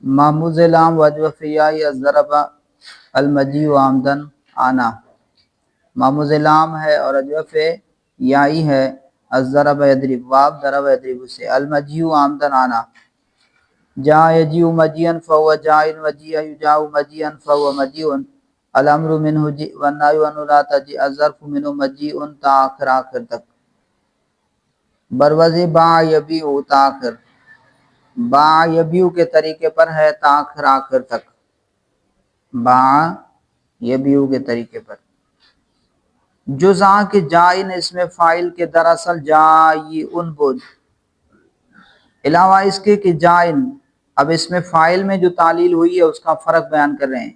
محمود لام وجہ فیائی الضرب المجی و آمدن آنا، محمود لام ہے اور اجوف یائی ہے، الضرب یضرب واب ضرب یضرب سے، المجی و آمدن آنا، جا یجیء مجیئا فهو جاء مجیئا یجاء مجیئا فهو مجیء، الامر منه جی والنهی عنه لا تجیء، الظرف منه مجیء تا آخر تک، بروز باع یبیع تا آخر، باع یبیع کے طریقے پر ہے تا آخر تک، باع یبیع کے طریقے پر، جزا کے جائن اس میں فائل کے دراصل جائن بود، علاوہ اس کے کہ جائن، اب اس میں فائل میں جو تعلیل ہوئی ہے اس کا فرق بیان کر رہے ہیں،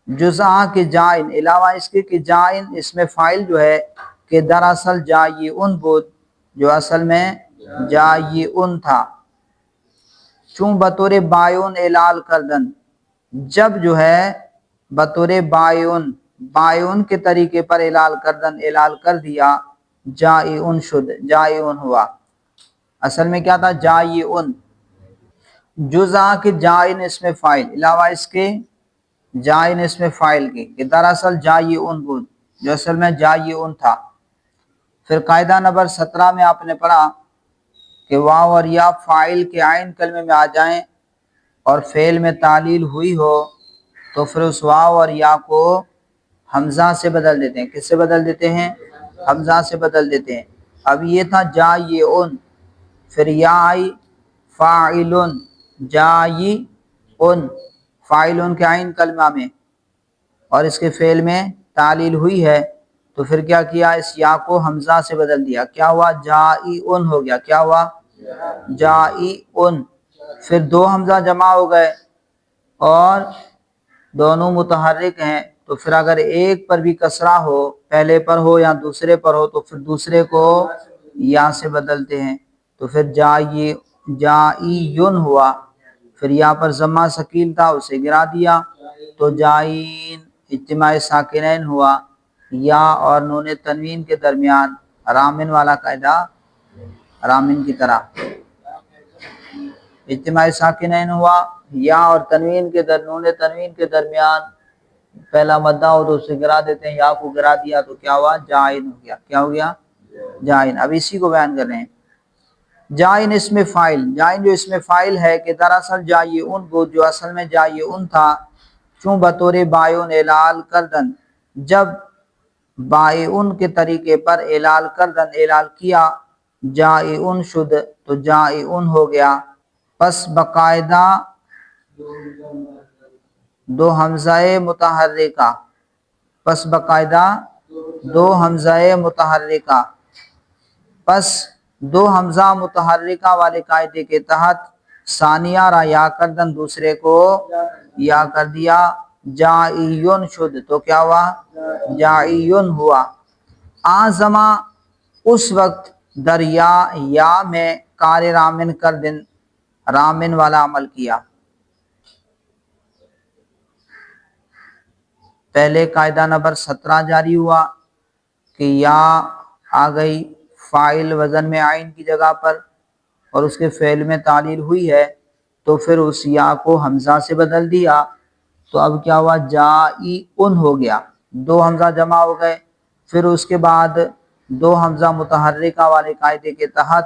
جزا کے جائن علاوہ اس کے کہ جائن اس میں فائل جو ہے کہ دراصل جائن بود، جو اصل میں جائن تھا، چون بطور بایون اعلال کردن، جب جو ہے بطور بایون کے طریقے پر اعلال کردن اعلال کر دیا، جائن شد، جائن ہوا، اصل میں کیا تھا جائن، جزا کے جائن اس میں فائل علاوہ اس کے جائن اس میں فائل کے کہ دراصل جائن بود، جو اصل میں جائن تھا۔ پھر قاعدہ نمبر 17 میں آپ نے پڑھا کہ واو اور یا فاعل کے عین کلمے میں آ جائیں اور فعل میں تعلیل ہوئی ہو تو پھر اس واو اور یا کو حمزہ سے بدل دیتے ہیں، کس سے بدل دیتے ہیں؟ حمزہ سے بدل دیتے ہیں۔ اب یہ تھا جائن، پھر یا آئی فاعلن، جائن فاعلن کے عین کلمہ میں اور اس کے فعل میں تعلیل ہوئی ہے تو پھر کیا کیا؟ اس یا کو حمزہ سے بدل دیا، کیا ہوا؟ جائن ہو گیا، کیا ہوا؟ جائن، پھر دو حمزہ جمع ہو گئے اور دونوں متحرک ہیں تو پھر اگر ایک پر بھی کسرہ ہو، پہلے پر ہو یا دوسرے پر ہو، تو پھر دوسرے کو یا سے بدلتے ہیں، تو پھر جائن ہوا، پھر یا پر ضمہ ثقیل تھا اسے گرا دیا تو جائن، اجتماع ساکنین ہوا، یا اور نون تنوین کے درمیان رامن والا قاعدہ، رامن کی طرح اجتماع ساکنین ہوا، یا اور تنوین کے نون تنوین کے درمیان پہلا مدہ ہو تو اسے گرا دیتے ہیں، یا کو گرا دیا تو کیا ہوا؟ جائن ہو گیا، کیا ہو گیا؟ جائن۔ اب اسی کو بیان کر رہے ہیں، جائن اس میں فائل، جائن جو اس میں فائل ہے کہ دراصل جائن بود، جو اصل میں جائن تھا، چون بطور بایون اعلال کردن، جب بائن کے طریقے پر اعلال کردن اعلال کیا، جائن شد تو جائن ہو گیا، پس باقاعدہ دو حمزہ متحرکہ، پس باقاعدہ دو حمزہ متحرکہ، پس دو حمزہ متحرکہ والے قاعدے کے تحت ثانیہ را یا کردن دوسرے کو یا کر دیا، جائن شد تو کیا ہوا؟ جائن ہوا، آزما اس وقت دریا یا میں کار رامن کردن، رامن والا عمل کیا۔ پہلے قاعدہ نمبر 17 جاری ہوا کہ یا آ گئی فاعل وزن میں عین کی جگہ پر اور اس کے فعل میں تعلیل ہوئی ہے تو پھر اس یا کو حمزہ سے بدل دیا تو اب کیا ہوا؟ جائن ہو گیا، دو حمزہ جمع ہو گئے، پھر اس کے بعد دو حمزہ متحرکہ والے قاعدے کے تحت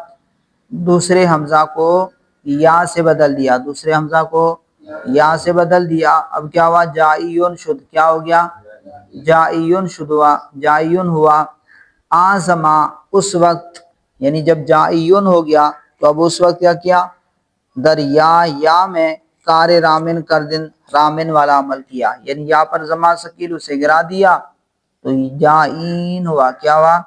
دوسرے حمزہ کو یا سے بدل دیا، دوسرے حمزہ کو یا سے بدل دیا، اب کیا ہوا؟ جائن شد، کیا ہو گیا؟ جائن شد ہوا، جائن ہوا، آزما اس وقت، یعنی جب جائن ہو گیا تو اب اس وقت کیا کیا؟ دریا یا میں کار رامن کردن، رامن والا عمل کیا، یعنی یا پر ضمہ ثقیل اسے گرا دیا تو جائن ہوا، کیا ہوا؟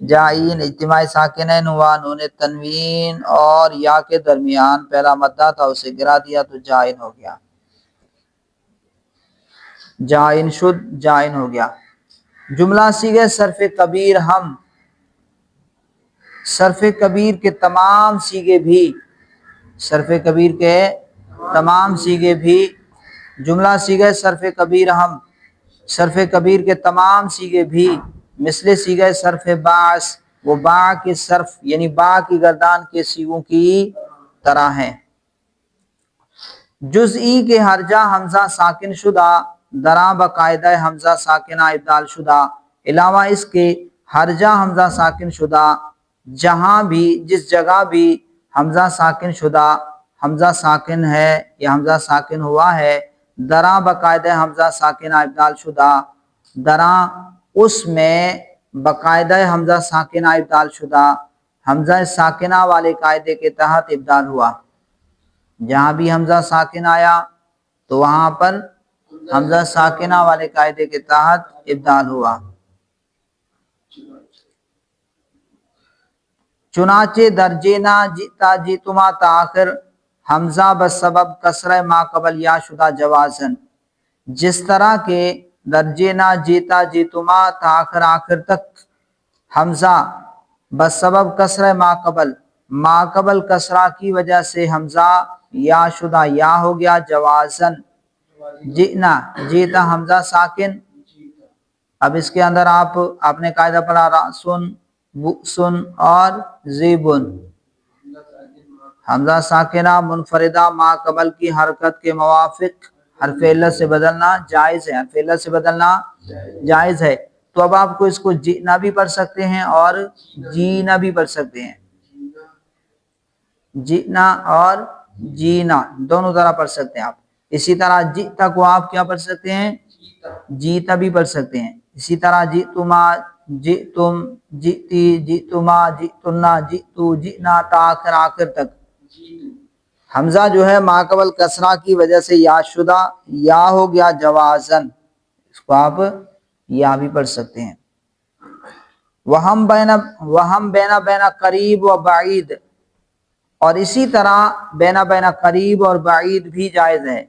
جائن، اجتماع ساکنین ہوا، نون تنوین اور یا کے درمیان پہلا مدہ تھا اسے گرا دیا تو جائن ہو گیا، جائن شد، جائن ہو گیا۔ جملہ صیغہ صرف کبیر ہم، صرف کبیر کے تمام صیغے بھی، صرف کبیر کے تمام صیغے بھی، جملہ صیغہ صرف کبیر ہم، صرف کبیر کے تمام صیغے بھی، مثل صیغہ صرف باعث، وہ با کے صرف یعنی با کی گردان کے صیغوں کی طرح ہیں۔ جزئی کے ہرجہ حمزہ ساکن شدہ درا باقاعدہ حمزہ ساکنہ ابدال شدہ، علاوہ اس کے ہرجہ حمزہ ساکن شدہ جہاں بھی جس جگہ بھی حمزہ ساکن شدہ حمزہ ساکن ہے یا حمزہ ساکن ہوا ہے، درا باقاعدہ حمزہ ساکنہ ابدال شدہ، درا اس میں باقاعدہ حمزہ ساکنہ ابدال شدہ حمزہ ساکنہ والے قاعدے کے تحت ابدال ہوا۔ جہاں بھی حمزہ ساکن آیا تو وہاں پر حمزہ ساکنہ والے قاعدے کے تحت ابدال ہوا۔ چنانچہ درجے نہ جیتا جیتما تاخر حمزہ بسبب کسرہ ما قبل یا شدہ جوازن، جس طرح کہ درجے نہ جیتا جیتما تاخر آخر تک حمزہ بسبب کسرہ ما قبل کسرہ کی وجہ سے حمزہ یا شدہ یا ہو گیا جوازن، جئنا جیتا حمزہ ساکن۔ اب اس کے اندر آپ نے قاعدہ پڑھا راسن بؤسن اور زیبن، حمزہ ساکنہ منفردہ ما قبل کی حرکت کے موافق حرف علت سے بدلنا جائز ہے، حرف علت سے بدلنا جائز ہے۔ تو اب آپ کو اس کو جینا بھی پڑھ سکتے ہیں اور جینا بھی پڑھ سکتے ہیں، جینا اور جینا دونوں طرح پڑھ سکتے ہیں آپ۔ اسی طرح جیتا کو آپ کیا پڑھ سکتے ہیں؟ جیتا بھی پڑھ سکتے ہیں۔ اسی طرح جیتما جیتم جیتی جیتما جیتنا جیتو جینا تا آخر تک حمزہ جو ہے ما قبل کسرہ کی وجہ سے یا شدہ یا ہو گیا جوازن، اس کو آپ یا بھی پڑھ سکتے ہیں۔ وہم بینا قریب و بعید، اور اسی طرح بینا قریب اور بعید بھی جائز ہے۔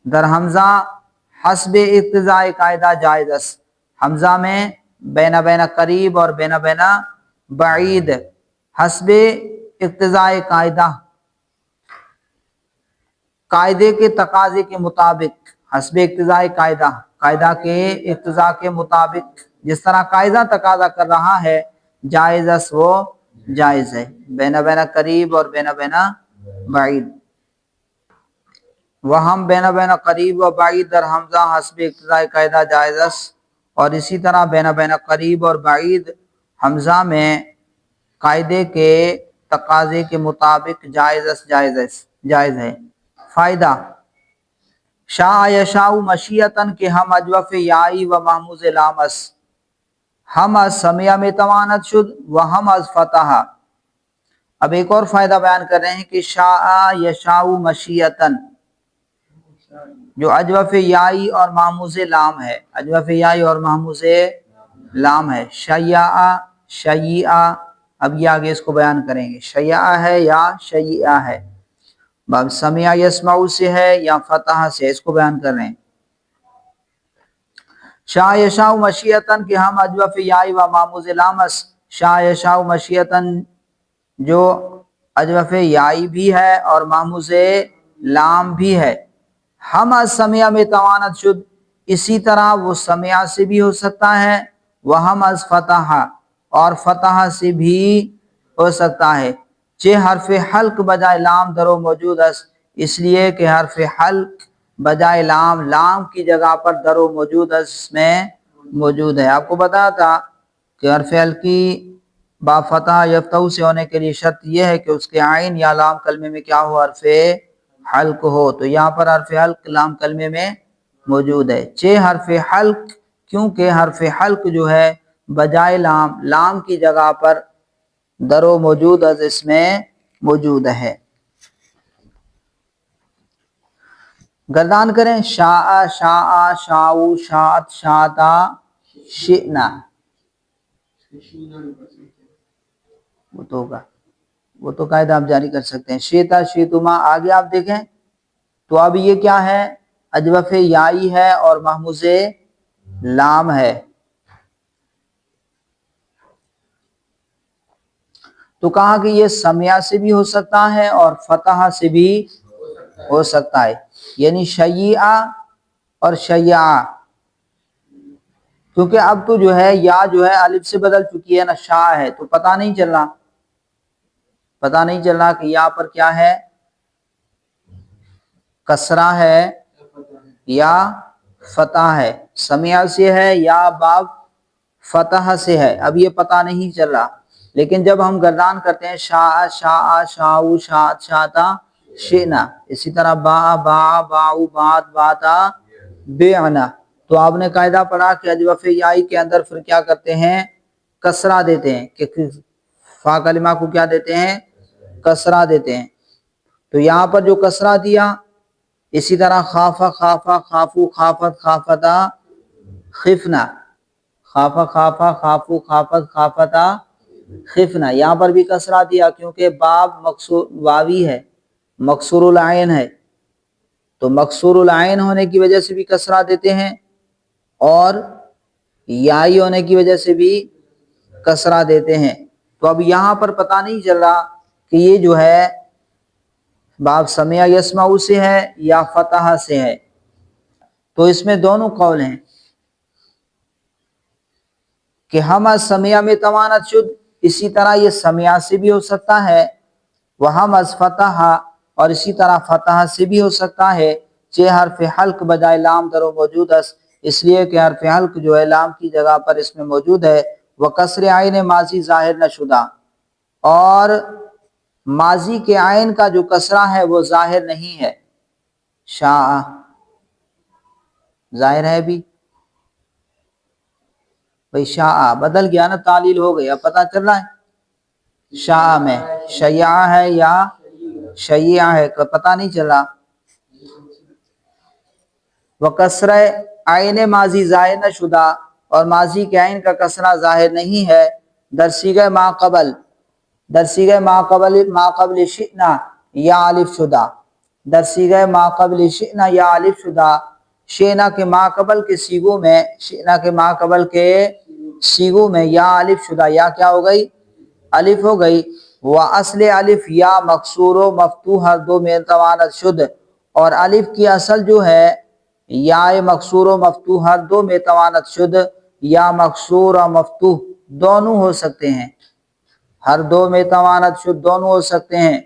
در حمزہ حسب اقتضاء قاعدہ جائز است، حمزہ میں بینا قریب اور بینا بعید حسب اقتضاء قاعدے کے تقاضے کے مطابق، حسب اقتضاء قاعدہ کے اقتضاء کے مطابق جس طرح قاعدہ تقاضا کر رہا ہے جائز است، وہ جائز ہے، بینا قریب اور بینا بعید۔ وہم بینا قریب و بعید در حمزہ حسب اقتضاء قاعدہ جائز است، اور اسی طرح بینا قریب اور بعید حمزہ میں قاعدے کے تقاضے کے مطابق جائز ہے۔ فائدہ شاء یشاء مشیتاً کہ ہم اجوف یائی و محموز لام است، ہم از سمیہ میں توانت شد و ہم از فتح۔ اب ایک اور فائدہ بیان کر رہے ہیں کہ شاء یشاء مشیتاً جو اجوف یائی اور محموز لام ہے، اجوف یائی اور محموز لام ہے، شیعہ اب یہ آگے اس کو بیان کریں گے، شیعہ ہے یا شیعہ ہے، باب سمیع یسمع سے ہے یا فتح سے، اس کو بیان کر رہے ہیں۔ شاء یشاء مشیتاً کہ ہم اجوف یائی و محموز لام است، شاء یشاء مشیتاً جو اجوف یائی بھی ہے اور محموز لام بھی ہے، ہم از سمیع میں توانت شد اسی طرح وہ سمیع سے بھی ہو سکتا ہے، وہ ہم از فتح اور فتح سے بھی ہو سکتا ہے، چہ حرف حلق بجائے لام درو موجود است، اس لیے کہ حرف حلق بجائے لام کی جگہ پر درو موجود است میں موجود ہے۔ آپ کو بتا تھا کہ حرف حلقی با فتح یفتح سے ہونے کے لیے شرط یہ ہے کہ اس کے عین یا لام کلمے میں کیا ہو؟ حرف حلق ہو، تو یہاں پر حرف حلق لام کلمے میں موجود ہے، چہ حرف حلق کیونکہ حرف حلق جو ہے بجائے لام کی جگہ پر درو موجود از اس میں موجود ہے۔ گردان کریں شاء شاء شاؤ شاعت شاعتا شئنا، وہ تو ہوگا، وہ تو قاعدہ آپ جاری کر سکتے ہیں۔ شیتا شیتما آگے آپ دیکھیں تو اب یہ کیا ہے؟ اجوف یائی ہے اور محموز لام ہے، تو کہا کہ یہ سمیع سے بھی ہو سکتا ہے اور فتح سے بھی ہو سکتا ہے، یعنی شیعہ اور شیعہ، کیونکہ اب تو جو ہے یا جو ہے الف سے بدل چکی ہے نا، شاء ہے، تو پتہ نہیں چل رہا کہ یہاں پر کیا ہے، کسرہ ہے یا فتح ہے، سمع سے ہے یا باب فتح سے ہے، اب یہ پتہ نہیں چل رہا، لیکن جب ہم گردان کرتے ہیں شاء شاء شاؤ شاعت شاتا شئنا، اسی طرح با با باؤ بات باتا بیعنا، تو آپ نے قاعدہ پڑھا کہ اجوف یائی کے اندر پھر کیا کرتے ہیں، کسرہ دیتے ہیں، کہ فا کلمہ کو کیا دیتے ہیں، کسرہ دیتے ہیں، تو یہاں پر جو کسرہ دیا، اسی طرح خافا خافا خافو خافت خافتا خفنا، خافا خافا خافو خافت خافتا خفنا، یہاں پر بھی کسرہ دیا کیونکہ باب مکسور واوی ہے، مکسور العین ہے، تو مکسور العین ہونے کی وجہ سے بھی کسرہ دیتے ہیں اور یائی ہونے کی وجہ سے بھی کسرہ دیتے ہیں، تو اب یہاں پر پتہ نہیں چل رہا کہ یہ جو ہے باب سمع یسمع سے ہے یا فتح سے ہے، تو اس میں دونوں قول ہیں کہ ہم سمع میں توانت شد، اسی طرح یہ سمع سے بھی ہو سکتا ہے، وہ ہم از فتح، اور اسی طرح فتح سے بھی ہو سکتا ہے، چہ حرف حلق بجائے لام درو موجود اس لیے کہ حرف حلق جو ہے لام کی جگہ پر اس میں موجود ہے، وہ کسر عین ماضی ظاہر نہ شدہ، اور ماضی کے عین کا جو کسرہ ہے وہ ظاہر نہیں ہے، شاء ظاہر ہے بھی بھئی، شاء بدل گیا نا، تعلیل ہو گئی، اب پتہ چل رہا ہے شاء میں شیعہ ہے یا شیعہ ہے، پتہ نہیں چل رہا، وہ کسرہ عین ماضی ظاہر نہ شدہ، اور ماضی کے عین کا کسرہ ظاہر نہیں ہے، در صیغہ ما قبل، در صیغہ ما قبل شئنا یا الف شدہ، در صیغہ ما قبل شئنا یا الف شدہ، شئنا کے ما قبل کے صیغوں میں، شئنا کے ما قبل کے صیغوں میں یا الف شدہ، یا کیا ہو گئی، الف ہو گئی، وہ اصل الف یا مکسور و مفتوح ہر دو میں توانت شد، اور الف کی اصل جو ہے یا مکسور و مفتوح ہر دو میں توانت شد، یا مکسور و مفتوح دونوں ہو سکتے ہیں، ہر دو میں توانت شد دونوں ہو سکتے ہیں،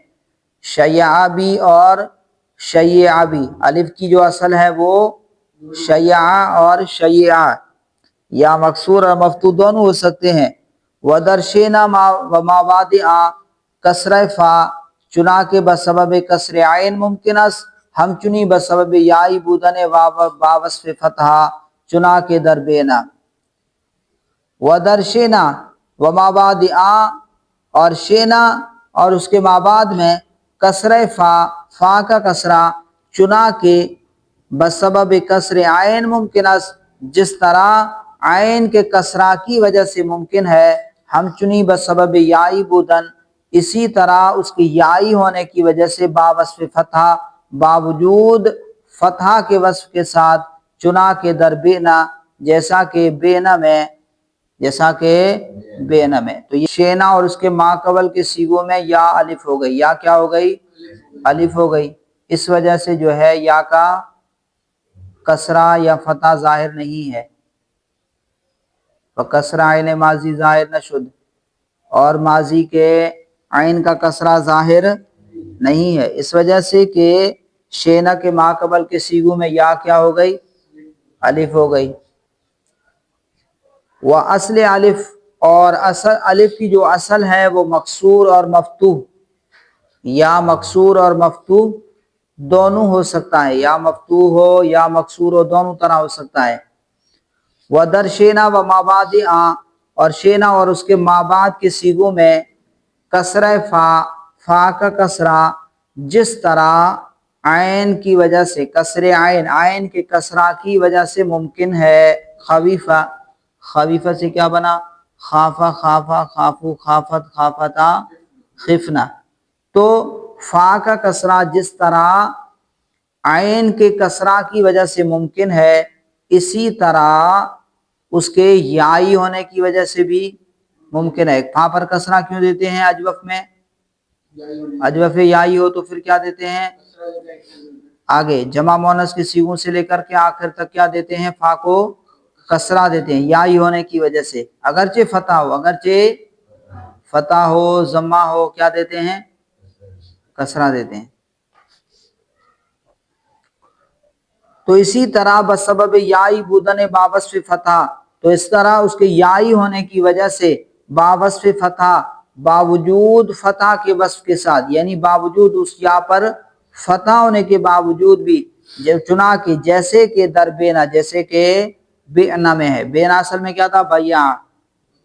شیعہ بھی اور شیعہ بھی، الف کی جو اصل ہے وہ شیعہ اور شیعہ، یا مکسور اور مفتوح دونوں ہو سکتے ہیں، ودرشینا و ماوادع کسر فا، چنا کے بسبب کسر عین ممکن است، ہم چنی بسبب یائی بودن واوصف فتحہ، چنا کے دربینا، ودرشینا و ماوادع، اور شینا اور اس کے مابعد میں کسر فا، فا کا کسرہ، چنا کے بسبب کسر عین ممکن است، جس طرح عین کے کسرہ کی وجہ سے ممکن ہے، ہم چنی بسبب یائی بودن، اسی طرح اس کی یائی ہونے کی وجہ سے باوصف فتح، باوجود فتح کے وصف کے ساتھ، چنا کے در بینا، جیسا کہ بینا میں، جیسا کہ بینا میں، تو یہ شینا اور اس کے ما قبل کے صیغوں میں یا الف ہو گئی، یا کیا ہو گئی، الف ہو گئی، اس وجہ سے جو ہے یا کا کسرہ یا فتح ظاہر نہیں ہے، کسرہ عین ماضی ظاہر نہ شد، اور ماضی کے عین کا کسرہ ظاہر نہیں ہے، اس وجہ سے کہ شینا کے ما قبل کے صیغوں میں یا کیا ہو گئی، الف ہو گئی، وہ اصل الف، اور اصل الف کی جو اصل ہے وہ مکسور اور مفتوح، یا مکسور اور مفتوح دونوں ہو سکتا ہے، یا مفتوح ہو یا مکسور ہو دونوں طرح ہو سکتا ہے، ودر شینا و مابعد، اور شینا اور اس کے مابعد کے صیغوں میں کسر فا، فا کا کسرہ، جس طرح عین کی وجہ سے، کسر عین، عین کے کسرہ کی وجہ سے ممکن ہے، خفیفہ، خفیفہ سے کیا بنا، خافا خافا خافو خافت خافتا خفنا، تو فا کا کسرہ جس طرح عین کے کسرہ کی وجہ سے ممکن ہے، اسی طرح اس کے یائی ہونے کی وجہ سے بھی ممکن ہے، فا پر کسرہ کیوں دیتے ہیں اجوف میں، اجوف یائی ہو تو پھر کیا دیتے ہیں، آگے جمع مونس کے صیغوں سے لے کر کے آخر تک کیا دیتے ہیں، فا کو کسرہ دیتے ہیں یائی ہونے کی وجہ سے، اگرچہ فتح ہو، اگرچہ فتح ہو ضمہ ہو، کیا دیتے ہیں، کسرہ دیتے ہیں۔ تو اسی طرح بسبب یائی بودن بابسف فتح، تو اس طرح اس کے یائی ہونے کی وجہ سے بابسف فتح، باوجود فتح کے وصف کے ساتھ، یعنی باوجود اس یا پر فتح ہونے کے باوجود بھی، چنا کہ جیسے کہ در بینا، جیسے کہ بینا میں ہے، بینا اصل میں کیا تھا؟ بیع،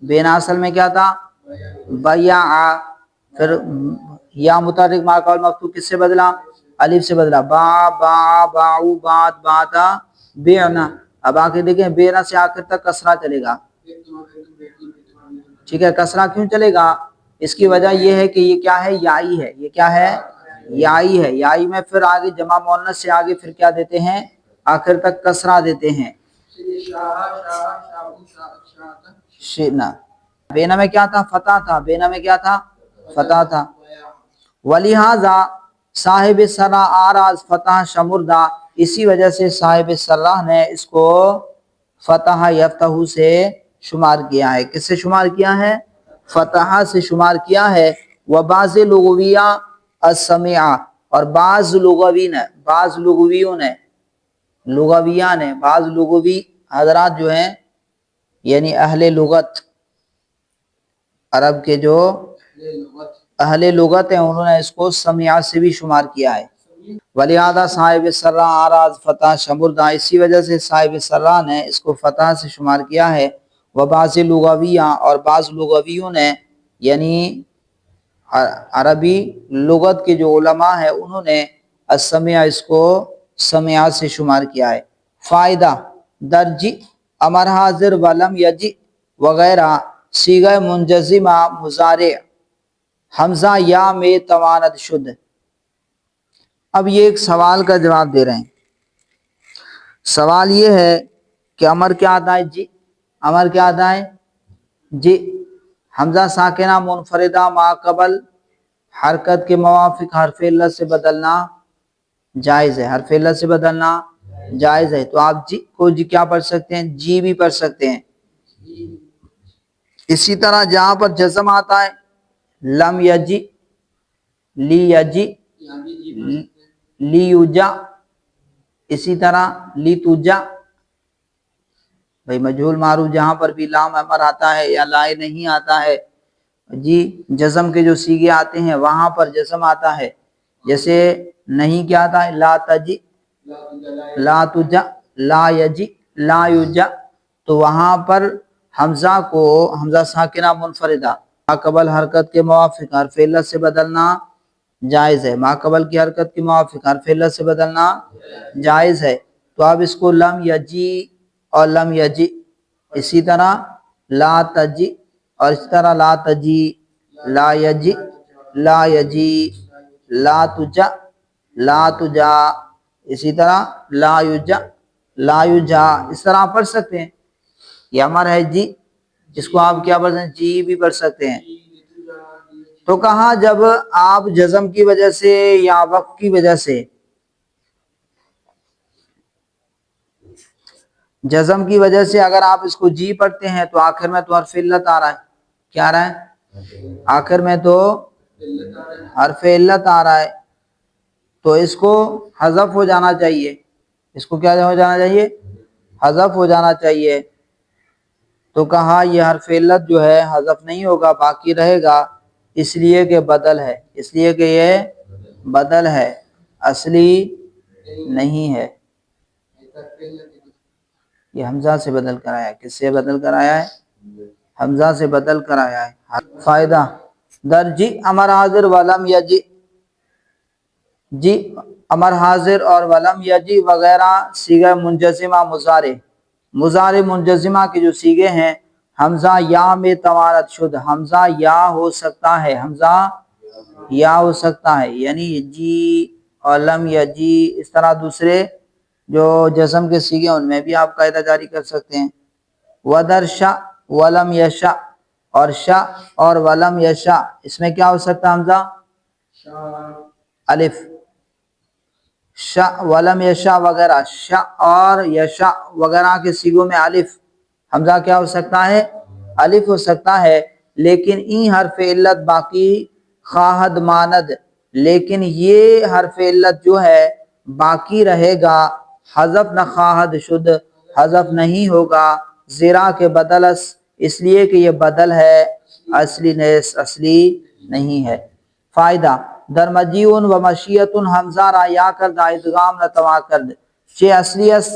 بینا اصل میں کیا تھا؟ بیع، پھر یا متحرک ما قبل مفتوح کس سے بدلا؟ الف سے بدلا، با با باؤ بات باتا بیعنا۔ اب آخر دیکھیں بینا سے آخر تک کسرہ چلے گا، ٹھیک ہے، کسرہ کیوں چلے گا؟ اس کی وجہ یہ ہے کہ یہ کیا ہے؟ یائی ہے، یہ کیا ہے؟ یائی ہے، یائی میں پھر آگے جمع مؤنث سے آگے پھر کیا دیتے ہیں؟ آخر تک کسرہ دیتے ہیں۔ شئنا، بینا میں کیا تھا؟ فتح تھا، بینا میں کیا تھا؟ فتح تھا۔ ولہذا صاحب سرا آراز فتح شمردہ، اسی وجہ سے صاحب سرہ نے اس کو فتح یفتح سے شمار کیا ہے۔ کس سے شمار کیا ہے؟ فتح سے شمار کیا ہے۔ وبعض لغویہ السمیعہ، اور بعض لغوی نے، بعض لغویوں نے، لغویہ نے، بعض لغوی حضرات جو ہیں یعنی اہل لغت، عرب کے جو اہل لغت ہیں، انہوں نے اس کو سمیعہ سے بھی شمار کیا ہے۔ ولہذا صاحب سرہ آراز فتح شمردہ، اسی وجہ سے صاحب سرہ نے اس کو فتح سے شمار کیا ہے۔ وبعض لغویہ، اور بعض لغویوں نے یعنی عربی لغت کے جو علماء ہیں انہوں نے السمیع اس کو سمیعہ سے شمار کیا ہے۔ فائدہ درجی امر حاضر ولم یجی وغیرہ صیغہ منجزمہ مضارع حمزہ یا میں تواند شد۔ اب یہ ایک سوال کا جواب دے رہے ہیں۔ سوال یہ ہے کہ امر کیا آتا ہے؟ جی، امر کیا آتا ہے؟ جی، حمزہ ساکنہ منفردہ ما قبل حرکت کے موافق حرف علت سے بدلنا جائز ہے، حرف علت سے بدلنا جائز ہے۔ تو آپ جی کو جی کیا پڑھ سکتے ہیں؟ جی بھی پڑھ سکتے ہیں۔ اسی طرح جہاں پر جزم آتا ہے لم یجی، لی یجی، لی یوجا، اسی طرح لی توجا، بھئی مجہول معروف جہاں پر بھی لام امر آتا ہے یا لائے نہیں آتا ہے، جی جزم کے جو صیغے آتے ہیں وہاں پر جزم آتا ہے، جیسے نہیں کیا آتا ہے؟ لا تجی، لا تجا، لا یجی، لا یوجا، تو وہاں پر حمزہ کو، حمزہ ساکنہ منفردہ ما قبل حرکت کے موافق حرف علت سے بدلنا جائز ہے، ما قبل کی حرکت کے موافق حرف علت سے بدلنا جائز ہے۔ تو اب اس کو لم یجی اور لم یجی، اسی طرح لا تجی اور اس طرح لا تجی، لا یجی، لا یجی، لا تجا، لا تجا، اسی طرح لا یجا، لا یجا، اس طرح آپ پڑھ سکتے ہیں۔ یہ امر ہے جی، جس کو آپ کیا پڑھ سکتے ہیں؟ جی بھی پڑھ سکتے ہیں۔ تو کہاں جب آپ جزم کی وجہ سے یا وقف کی وجہ سے، جزم کی وجہ سے اگر آپ اس کو جی پڑھتے ہیں تو آخر میں تو حرف علت آ رہا ہے، کیا آ رہا ہے؟ آخر میں تو حرف علت آ رہا ہے، تو اس کو حذف ہو جانا چاہیے، اس کو کیا ہو جانا چاہیے؟ حذف ہو جانا چاہیے۔ تو کہا یہ حرف علت جو ہے حذف نہیں ہوگا، باقی رہے گا، اس لیے کہ بدل ہے، اس لیے کہ یہ بدل ہے، اصلی نہیں ہے۔ یہ حمزہ سے بدل کر آیا ہے، کس سے بدل کر آیا ہے؟ حمزہ سے بدل کر آیا ہے۔ فائدہ درجی امر حاضر ولم یجی، جی امر حاضر اور ولم یجی وغیرہ صیغہ منجزمہ مضارع، مضارع منجزمہ کے جو صیغے ہیں حمزہ یا میں توارد شد، حمزہ یا ہو سکتا ہے، حمزہ یا ہو سکتا ہے، یعنی جی اور لم یجی، اس طرح دوسرے جو جزم کے صیغے ان میں بھی آپ قاعدہ جاری کر سکتے ہیں۔ ودر شا ولم یشا، اور شا اور ولم یشا، اس میں کیا ہو سکتا ہے حمزہ؟ الف، شا ولم یشا وغیرہ، شا اور یشا وغیرہ کے صیغوں میں الف، حمزہ کیا ہو سکتا ہے؟ الف ہو سکتا ہے، لیکن این حرف علت باقی خواہد ماند، لیکن یہ حرف علت جو ہے باقی رہے گا حذف نہ خواہد شد، حذف نہیں ہوگا زیرا کے بدلس، اس لیے کہ یہ بدل ہے، اصلی نہیں ہے۔ فائدہ در مجیون و مشیتن حمزہ را یا کرد ادغام نتوا کرد چے اصلی اس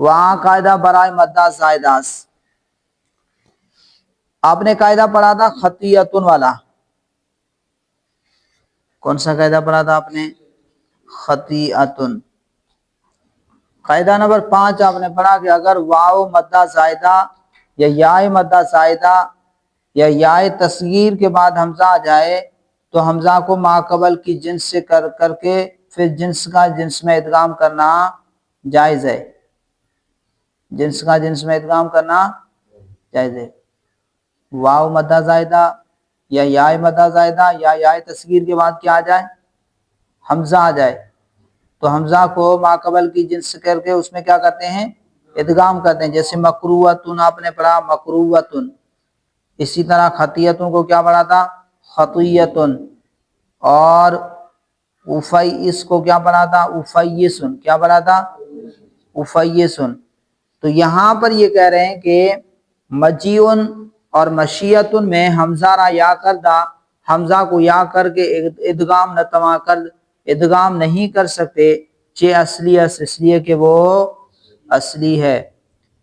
وہاں قاعدہ برائے مدہ زائدہ اس۔ آپ نے قاعدہ پڑھا تھا خطیتن والا، کون سا قاعدہ پڑھا تھا آپ نے؟ خطیئتن۔ قاعدہ نمبر 5 آپ نے پڑھا کہ اگر واو مدہ زائدہ یا یائے مدہ زائدہ یا یائے تصغیر کے بعد حمزہ آ جائے تو حمزہ کو ما قبل کی جنس سے کر کے پھر جنس کا جنس میں ادغام کرنا جائز ہے، جنس کا جنس میں ادغام کرنا جائز ہے۔ واو مدہ زائدہ یا یائے مدہ زائدہ یا یائے تصغیر کے بعد کیا آ جائے؟ حمزہ آ جائے تو حمزہ کو ما قبل کی جنس کر کے اس میں کیا کرتے ہیں؟ ادغام کرتے ہیں۔ جیسے مکروۃن آپ نے پڑھا مکروۃن، اسی طرح خطیتن کو کیا پڑھا تھا؟ خطیتن، اور افیس کو کیا پڑھا تھا؟ افیسن، کیا پڑھا تھا؟ افیسن۔ تو یہاں پر یہ کہہ رہے ہیں کہ مجیون اور مشیتن میں حمزہ را یا کردہ، حمزہ کو یا کر کے ادغام نتوا کر، ادغام نہیں کر سکتے چے اصلی اس لیے کہ وہ اصلی ہے،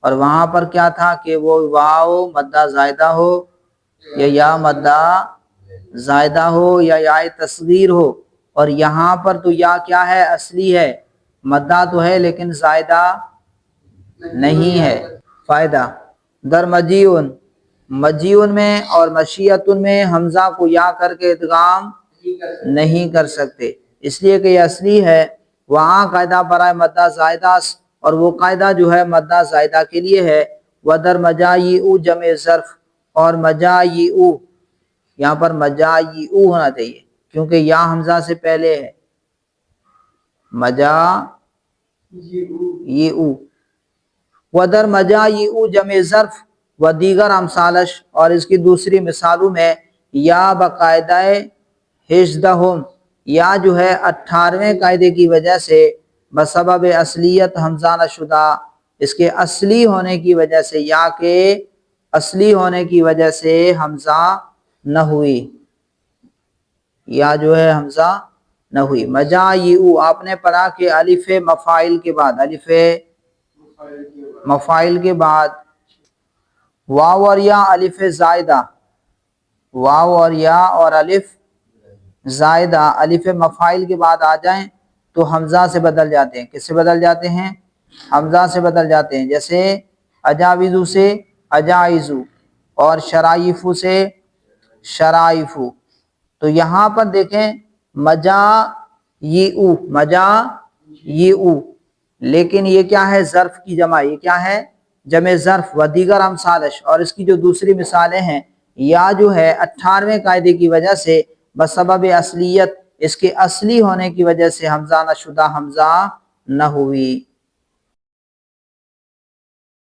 اور وہاں پر کیا تھا کہ وہ واو مدہ زائدہ ہو یا یا مدہ زائدہ ہو یا یا تصغیر ہو، اور یہاں پر تو یا کیا ہے؟ اصلی ہے، مدہ تو ہے لیکن زائدہ نہیں ہے۔ فائدہ در مجیون، مجیون میں اور مشیتن میں حمزہ کو یا کر کے ادغام نہیں کر سکتے اس لیے کہ یہ اصلی ہے۔ وہاں قاعدہ برائے مدہ زائدہ، اور وہ قاعدہ جو ہے مدہ زائدہ کے لیے ہے۔ ودر مجایئو جمع ظرف، اور مجایئو، یہاں پر مجایئو ہونا چاہیے کیونکہ یا حمزہ سے پہلے ہے، مجایئو۔ ودر مجایئو جمع ظرف و دیگر امثالش، اور اس کی دوسری مثالوں میں یا باقاعدہ ہجدہم، یا جو ہے 18ویں قاعدے کی وجہ سے بسبب اصلیت حمزہ نہ شدہ، اس کے اصلی ہونے کی وجہ سے، یا کے اصلی ہونے کی وجہ سے حمزہ نہ ہوئی، یا جو ہے حمزہ نہ ہوئی۔ مجایئو آپ نے پڑھا کہ الف مفاعل کے بعد، الف مفاعل کے بعد واو اور یا الف زائدہ، واو اور یا اور الف زائدہ الف مفاعل کے بعد آ جائیں تو حمزہ سے بدل جاتے ہیں۔ کس سے بدل جاتے ہیں؟ حمزہ سے بدل جاتے ہیں۔ جیسے اجاوزو سے اجائزو، اور شرائفو سے شرائفو۔ تو یہاں پر دیکھیں مجایئو، مجایئو، لیکن یہ کیا ہے؟ ظرف کی جمع، یہ کیا ہے؟ جمع ظرف و دیگر امثالش، اور اس کی جو دوسری مثالیں ہیں، یا جو ہے 18ویں قاعدے کی وجہ سے بسبب اصلیت، اس کے اصلی ہونے کی وجہ سے حمزہ نہ شدہ، حمزہ نہ ہوئی۔